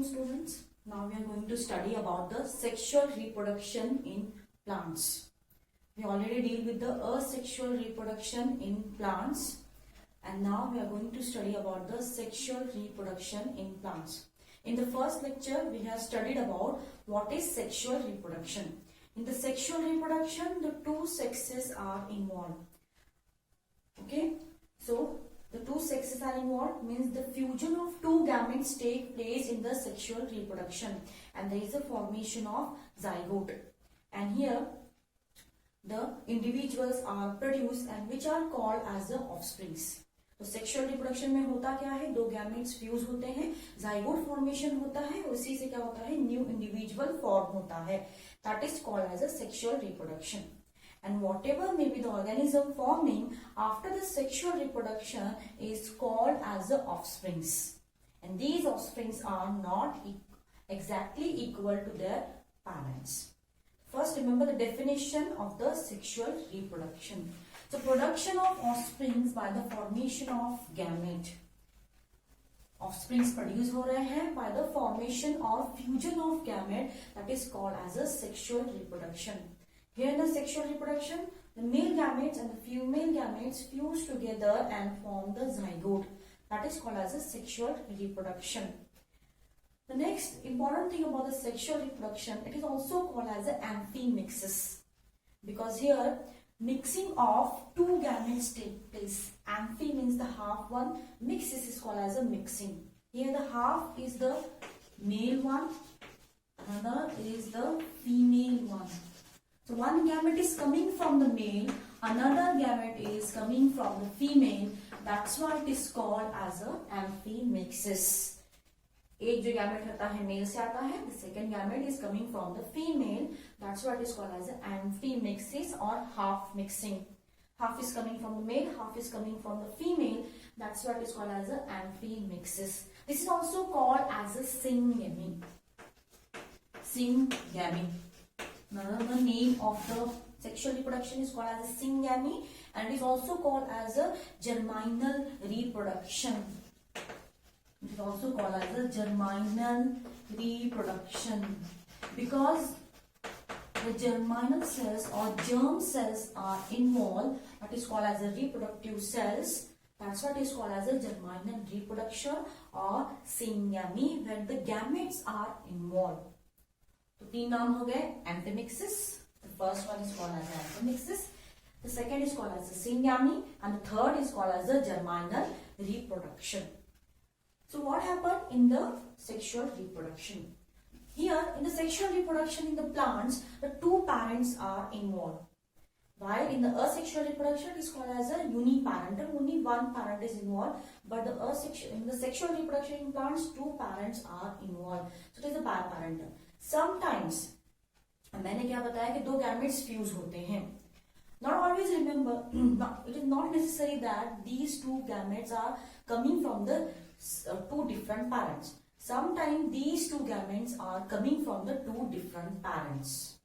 Students, now we are going to study about the sexual reproduction in plants. We already deal with the asexual reproduction in plants, and now we are going to study about the sexual reproduction in plants. In the first lecture, we have studied about what is sexual reproduction. In the sexual reproduction, the two sexes are involved. Okay, so the two sexes are involved means the fusion of two gametes take place in the sexual reproduction, and there is a formation of zygote, and here the individuals are produced and which are called as the offsprings. तो sexual reproduction में होता क्या है, दो gametes fuse होते हैं, zygote formation होता है, उसी से क्या होता है, न्यू इंडिविजुअल फॉर्म होता है, that is called as asexual reproduction. And whatever may be the organism forming after the sexual reproduction is called as the offsprings. And these offsprings are not exactly equal to their parents. First, remember the definition of the sexual reproduction. So, production of offsprings by the formation of gamete. Offsprings produce हो रहे हैं by the formation or fusion of gamete, that is called as a sexual reproduction. Here in the sexual reproduction, the male gametes and the female gametes fuse together and form the zygote. That is called as a sexual reproduction. The next important thing about the sexual reproduction, it is also called as an amphimixis. Because here, mixing of two gametes take place. Amphi means the half one. Mixis is called as a mixing. Here the half is the male one. Another is the female one. So one gamete is coming from the male, another gamete is coming from the female. That's why it is called as a amphimixis. एक जो gamete रहता है male से आता है, the second gamete is coming from the female. That's why it is called as an amphimixis or half mixing. Half is coming from the male, half is coming from the female. That's why it is called as an amphimixis. This is also called as a syngamy. Syngamy. Another name of the sexual reproduction is called as a syngamy, and it is also called as a germinal reproduction. It is also called as a germinal reproduction because the germinal cells or germ cells are involved. That is called as a reproductive cells. That's what is called as a germinal reproduction or syngamy when the gametes are involved. तो तीन नाम हो गए amphimixis. The first one is called as amphimixis. The second is called as a syngamy, and the third is called as a germinal reproduction. So what happened in the sexual reproduction? Here in the sexual reproduction in the plants, the two parents are involved. While in the asexual reproduction it is called as a uniparental, only one parent is involved. But in the sexual reproduction in plants, two parents are involved. So it is a biparental. Sometimes मैंने क्या बताया कि दो gametes fuse होते हैं. Not always remember, it is not necessary that these two gametes are coming from the two different parents. Sometimes these two gametes are coming from the two different parents.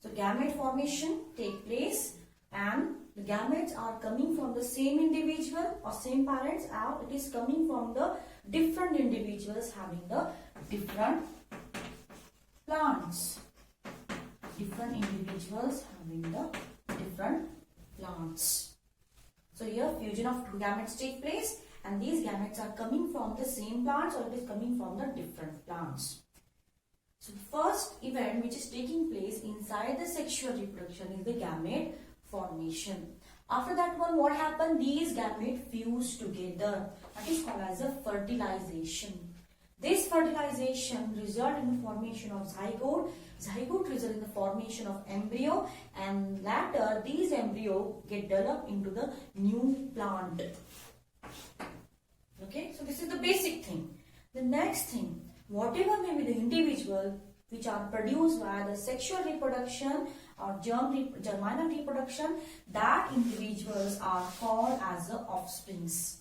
So gamete formation take place and the gametes are coming from the same individual or same parents, or it is coming from the different individuals having the different plants. Different individuals having the different plants. So here fusion of two gametes take place, and these gametes are coming from the same plants or it is coming from the different plants. So the first event which is taking place inside the sexual reproduction is the gamete formation. After that one, what happened? These gametes fuse together. That is called as a fertilization. This fertilization results in the formation of zygote. Zygote results in the formation of embryo, and later these embryo get developed into the new plant. Okay, so this is the basic thing. The next thing, whatever may be the individual which are produced via the sexual reproduction or germinal reproduction, that individuals are called as the offsprings.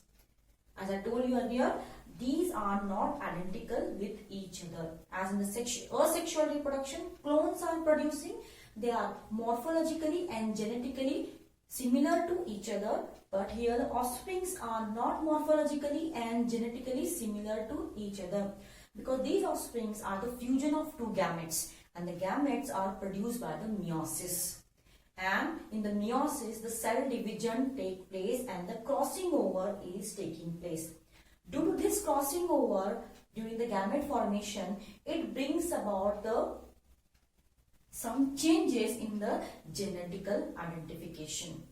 As I told you earlier, these are not identical with each other. As in the asexual reproduction, clones are producing. They are morphologically and genetically similar to each other, but here the offsprings are not morphologically and genetically similar to each other. Because these offsprings are the fusion of two gametes, and the gametes are produced by the meiosis. And in the meiosis, the cell division takes place and the crossing over is taking place. Due to this crossing over during the gamete formation, it brings about some changes in the genetical identification.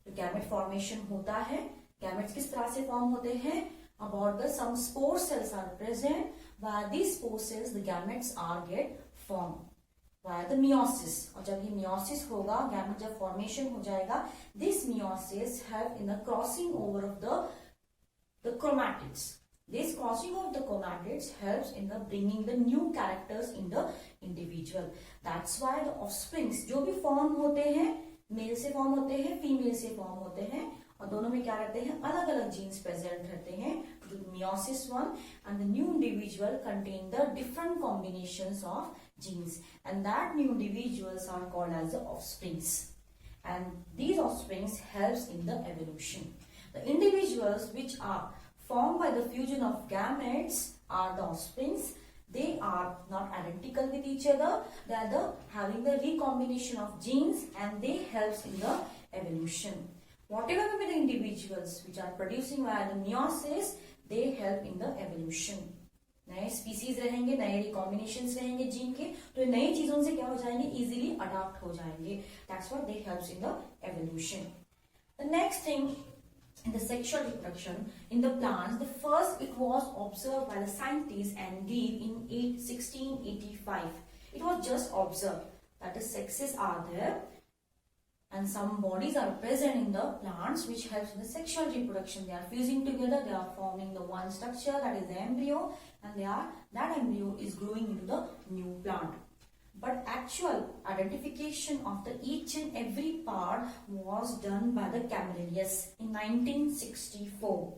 तो gamete formation होता है. Gametes किस तरह से form होते हैं? About the some spore cells are present. Via these spore cells, the gametes are get formed via the meiosis. और जब ये meiosis होगा, gamete जब formation हो जाएगा, this meiosis help in the crossing over of the chromatids. This crossing of the chromatids helps in the bringing the new characters in the individual. That's why the offsprings जो भी form होते हैं, mail से form होते हैं, female से form होते हैं, और दोनों में क्या रहते हैं, अलग अलग जीन्स प्रेजेंट रहते हैं. Meiosis 1 and the new individual contain the different combinations of genes, and that new individuals are called as the offsprings, and these offsprings helps in the evolution. The individuals which are formed by the fusion of gametes are the offsprings. They are not identical with each other. They are having the recombination of genes, and they helps in the evolution. Whatever may be the individuals which are producing via the meiosis, they help in the evolution. नए species रहेंगे, नए recombinations रहेंगे gene के, तो ये नई चीजों से क्या हो जाएंगे, easily adapt हो जाएंगे. That's what they helps in the evolution. The next thing, in the sexual reproduction in the plants, the first it was observed by the scientists and Gill in 1685. It was just observed that the sexes are there and some bodies are present in the plants which helps in the sexual reproduction. They are fusing together, they are forming the one structure, that is the embryo, and that embryo is growing into the new plant. But actual identification of the each and every part was done by the Camellius in 1964.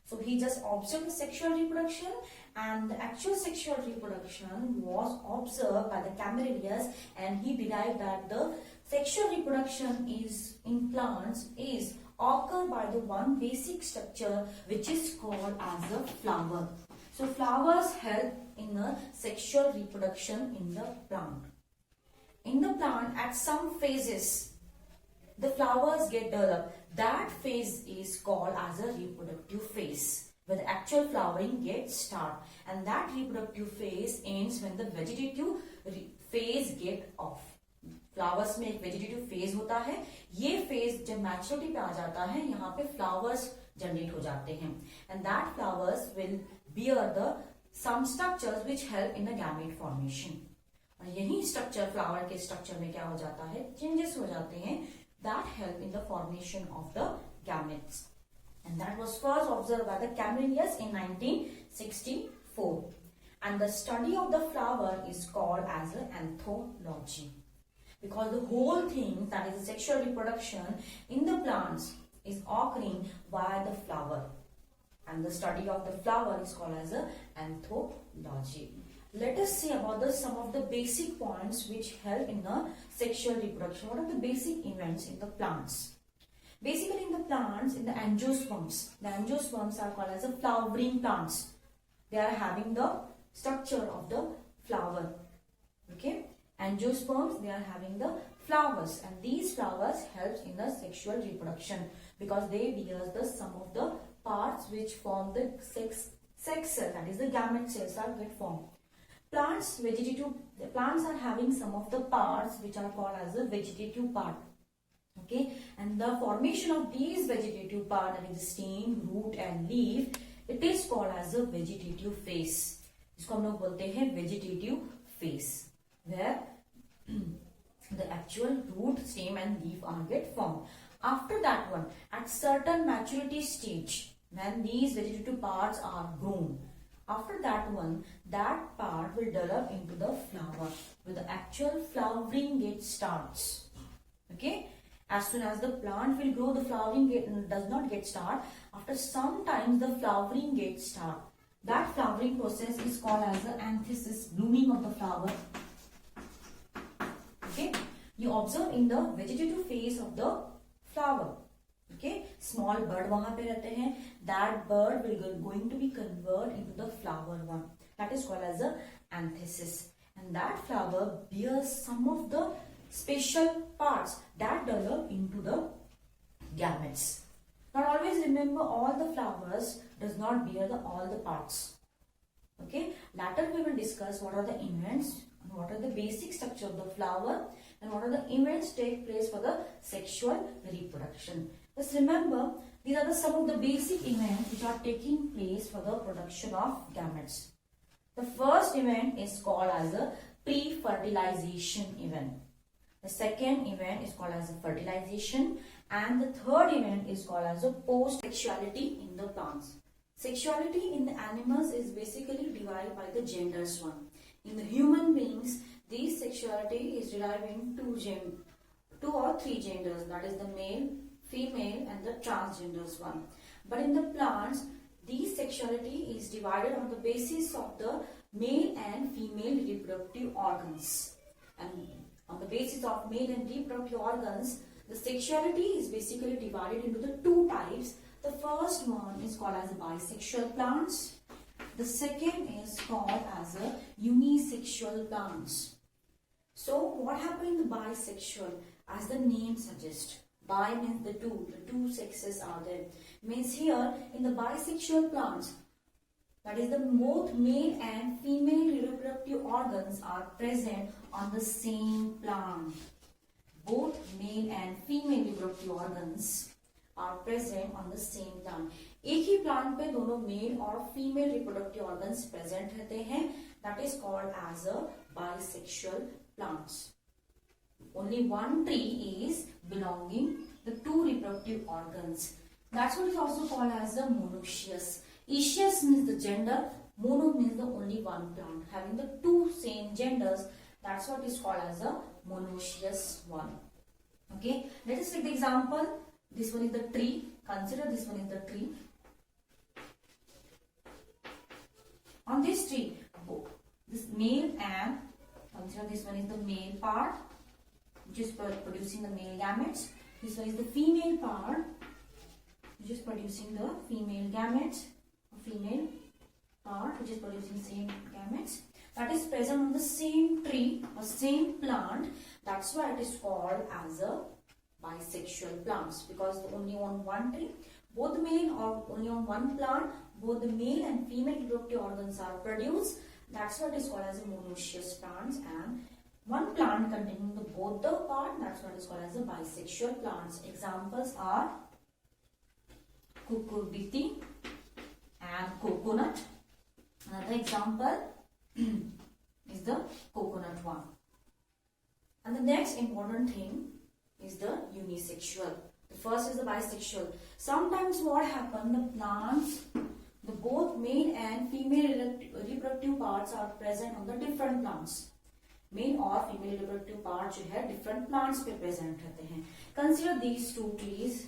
So he just observed the sexual reproduction, and the actual sexual reproduction was observed by the Camellius, and he derived that the sexual reproduction is in plants is occur by the one basic structure which is called as the flower. So flowers help in the sexual reproduction in the plant. In the plant, at some phases, the flowers get developed. That phase is called as a reproductive phase, where the actual flowering gets start, and that reproductive phase ends when the vegetative phase get off. Flowers में एक vegetative phase होता है. ये phase जब maturity पे आ जाता है, यहाँ पे फ्लावर्स जनरेट हो जाते हैं, and that flowers will bear the some structures which help in the gamete formation. और यही स्ट्रक्चर फ्लावर के स्ट्रक्चर में क्या हो जाता है, चेंजेस हो जाते हैं, that help in the formation of the gametes, and that was first observed by the Camelius in 1964. And the study of the flower is called as an anthology, because the whole thing, that is the sexual reproduction in the plants, is occurring via the flower, and the study of the flower is called as an anthology. Let us see about some of the basic points which help in the sexual reproduction. What are the basic events in the plants? Basically, in the plants, in the angiosperms are called as the flowering plants. They are having the structure of the flower. Okay, angiosperms, they are having the flowers, and these flowers helps in the sexual reproduction because they bear the some of the parts which form the sex cell, that is the gamete cells are get formed. The plants are having some of the parts which are called as the vegetative part. Okay, and the formation of these vegetative part, that is the stem, root and leaf, it is called as the vegetative phase. इसको हम लोग बोलते हैं vegetative phase, where the actual root, stem and leaf are get formed. After that one, at certain maturity stage, when these vegetative parts are grown, after that one, that part will develop into the flower, where the actual flowering get starts. Okay, as soon as the plant will grow, the flowering does not get start. After some time, the flowering gets start. That flowering process is called as the anthesis, blooming of the flower. Okay, you observe in the vegetative phase of the flower. Okay, small bird वहां पे रहते हैं. That bird will going to be converted into the flower one. That is called as a anthesis. And that flower bears some of the special parts that develop into the gametes. Not always remember all the flowers does not bear all the parts. Okay, later we will discuss what are the events and what are the basic structure of the flower and what are the events take place for the sexual reproduction. Just remember, these are some of the basic events which are taking place for the production of gametes. The first event is called as a pre-fertilization event. The second event is called as a fertilization, and the third event is called as a post-sexuality in the plants. Sexuality in the animals is basically divided by the genders one. In the human beings, this sexuality is derived in two or three genders, that is the male, female and the transgenders one. But in the plants, this sexuality is divided on the basis of the male and female reproductive organs. And on the basis of male and reproductive organs, the sexuality is basically divided into the two types. The first one is called as bisexual plants. The second is called as a unisexual plants. So what happened in the bisexual? As the name suggests, bi means the two sexes are there. Means here in the bisexual plants, that is the both male and female reproductive organs are present on the same plant. Both male and female reproductive organs are present on the same plant. एक ही plant पे दोनों male और female reproductive organs present रहते हैं. That is called as a bisexual plants. Only one tree is belonging the two reproductive organs. That's what is also called as a monoecious. Eicious means the gender, mono means the only one plant having the two same genders. That's what is called as a monoecious one. Okay, let us take the example. This one is the tree. Consider this one is the tree. On this tree, this male and consider this one is the male part, which is producing the male gametes. This one is the female part, which is producing the female gametes. Female part, which is producing same gametes. That is present on the same tree or same plant. That's why it is called as a bisexual plants, because only on one tree, both male or only on one plant, both the male and female reproductive organs are produced. That's what is called as a monoecious plants, and one plant containing both the part, that's what is called as a bisexual plants. Examples are cucurbita and coconut. Another example is the coconut one. And the next important thing is the unisexual. The first is the bisexual. Sometimes what happens, the plants, the both male and female reproductive parts are present on the different plants. Male और female reproductive parts जो है different plants पे present रहते हैं. Consider these two trees.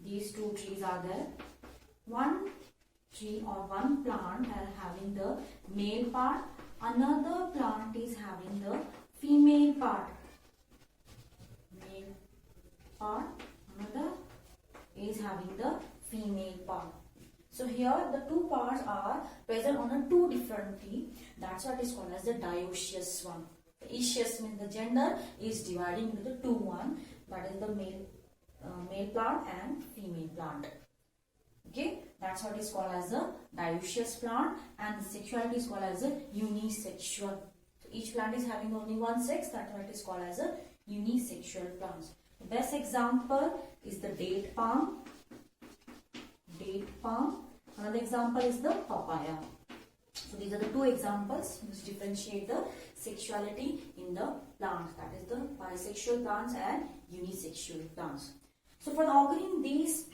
These two trees are there. One tree or one plant are having the male part. Another plant is having the female part. Male part. Another is having the female part. So here the two parts are present on a two different tree. That's what is called as the dioecious one. The eicious means the gender is dividing into the two one. That is the male plant and female plant. Okay, that's what is called as a dioecious plant, and the sexuality is called as a unisexual. So each plant is having only one sex. That's what is called as a unisexual plants. The best example is the date palm. Date palm. Another example is the papaya. So these are the two examples which differentiate the sexuality in the plants. That is the bisexual plants and unisexual plants. So for occurring these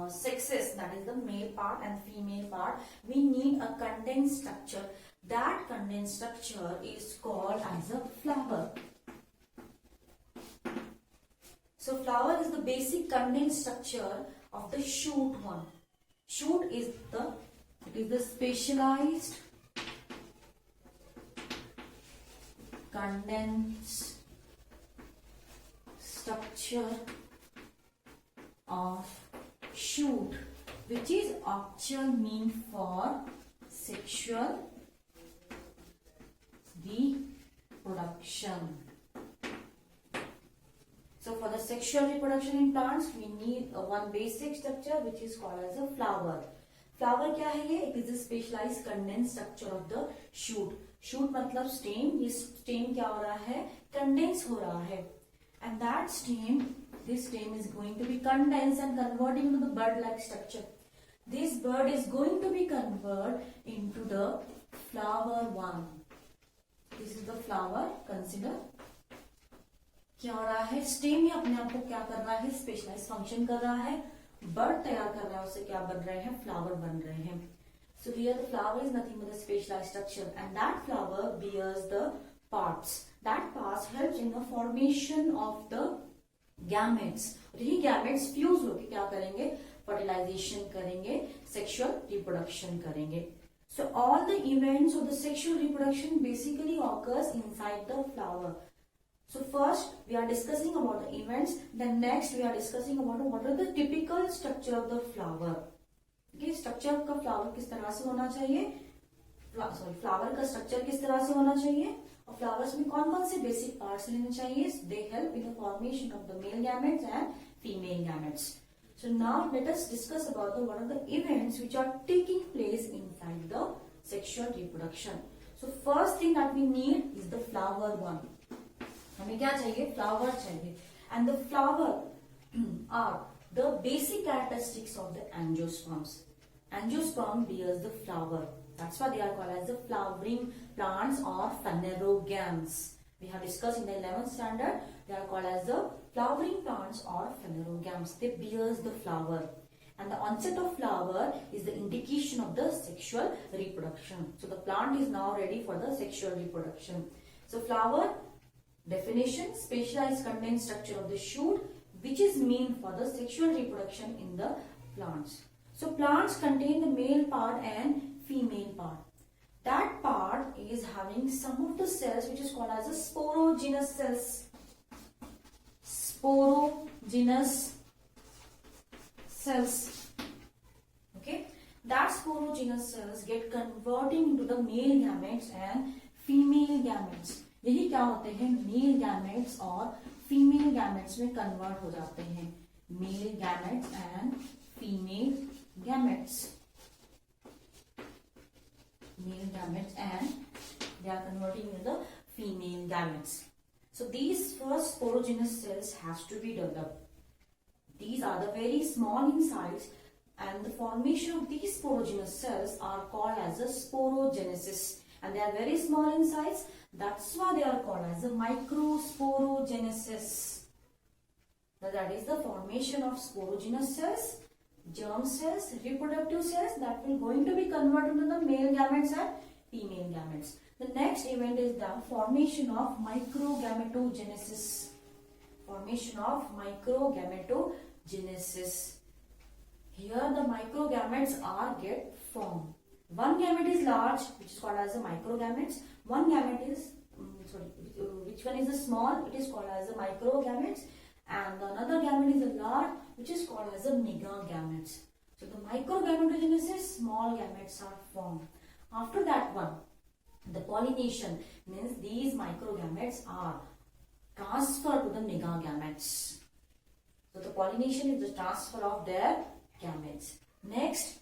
sexes, that is the male part and female part, we need a condensed structure. That condensed structure is called as a flower. So flower is the basic condensed structure of the shoot one. Shoot is the specialized condensed structure of shoot, which is actual mean for sexual reproduction. So for the sexual reproduction in plants, we need one basic structure which is called as a flower. Flower क्या है ये? It is a specialized condensed structure of the shoot. Shoot मतलब stem. ये stem क्या हो रहा है? Condense हो रहा है. And that stem, this stem is going to be condensed and converting into the bud-like structure. This bud is going to be converted into the flower one. This is the flower. Consider क्या हो रहा है? Stem ही अपने आप को क्या कर रहा है? स्पेशलाइज फंक्शन कर रहा है, बर्ड तैयार कर रहा है, उससे क्या बन रहे हैं? फ्लावर बन रहे हैं. So here the flower is nothing but a specialized structure, and that flower bears the parts. That parts helps in the formation of the gametes. और यही gametes fuse होके क्या करेंगे? Fertilization करेंगे, sexual reproduction करेंगे. So all the events of the sexual reproduction basically occurs inside the flower. So first we are discussing about the events, then next we are discussing about what are the typical structure of the flower. Okay, structure का flower किस तरह से होना चाहिए? Flower का structure किस तरह से होना चाहिए? और flowers में कौन कौन से basic parts लेने चाहिए? They help in the formation of the male gametes and female gametes. So now let us discuss about what are the events which are taking place inside the sexual reproduction. So first thing that we need is the flower one. हमें क्या चाहिए? Flower चाहिए. And the flower are the basic characteristics of the angiosperms. Angiosperm bears the flower. That's why they are called as the flowering plants or phanerogams. We have discussed in the 11th standard. They are called as the flowering plants or phanerogams. They bears the flower. And the onset of flower is the indication of the sexual reproduction. So the plant is now ready for the sexual reproduction. So flower definition, specialized condensed structure of the shoot, which is mean for the sexual reproduction in the plants. So plants contain the male part and female part. That part is having some of the cells which is called as a sporogenous cells. Sporogenous cells. Okay, that sporogenous cells get converting into the male gametes and female gametes. यही क्या होते हैं? Male gametes और female gametes में convert हो जाते हैं. Male gametes and female gametes. Male gametes and they are converting into the female gametes. So these first sporogenous cells has to be developed. These are the very small in size, and the formation of these sporogenous cells are called as a sporogenesis. And they are very small in size. That's why they are called as a microsporogenesis. That is the formation of sporogenous cells, germ cells, reproductive cells that will going to be converted into the male gametes and female gametes. The next event is the formation of microgametogenesis. Formation of microgametogenesis. Here the microgametes are get formed. One gamete is large, which is called as a microgametes. One gamete is, which one is the small? It is called as a microgametes. And another gamete is a large, which is called as a megagametes. So the microgametogenesis, small gametes are formed. After that one, the pollination means these microgametes are transferred to the megagametes. So the pollination is the transfer of their gametes. Next,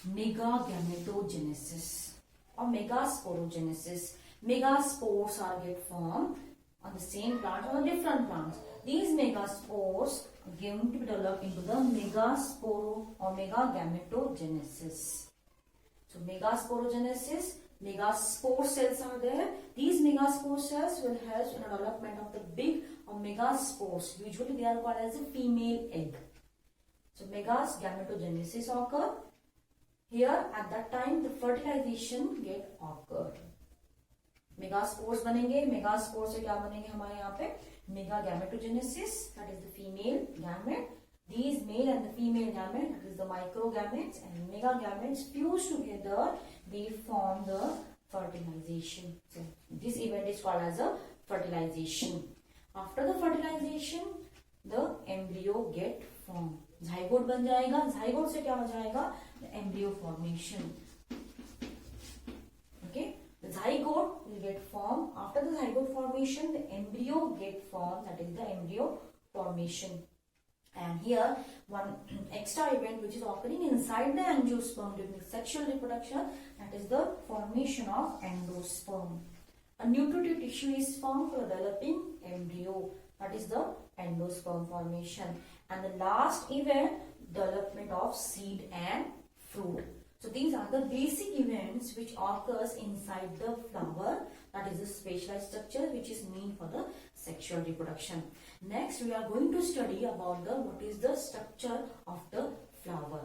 megagametogenesis or megasporogenesis. Megaspores are get formed on the same plant or different plants. These megaspores are going to be developed into the megasporo or megagametogenesis. So megasporogenesis, megaspore cells are there. These megaspore cells will help in the development of the big or megaspores. Usually they are called as a female egg. So megagametogenesis occur. Here at that time the fertilization get occurred. Megaspores बनेंगे. Megaspore से क्या बनेंगे हमारे यहाँ पे? मेगागैमेटोजेनेसिस, that is the female gamete. These male and the female gamete, that is the microgametes, and megagametes fuse together, they form the fertilization. So this event is called as a fertilization. After the fertilization, the embryo get formed. Zygote बन जाएगा. Zygote से क्या हो जाएगा? The embryo formation. Okay. The zygote will get formed. After the zygote formation, the embryo get formed. That is the embryo formation. And here one extra event which is occurring inside the angiosperm during sexual reproduction, that is the formation of endosperm. A nutritive tissue is formed for developing embryo, that is the endosperm formation. And the last event, development of seed and fruit. So these are the basic events which occurs inside the flower, that is the specialized structure which is meant for the sexual reproduction. Next we are going to study about what is the structure of the flower.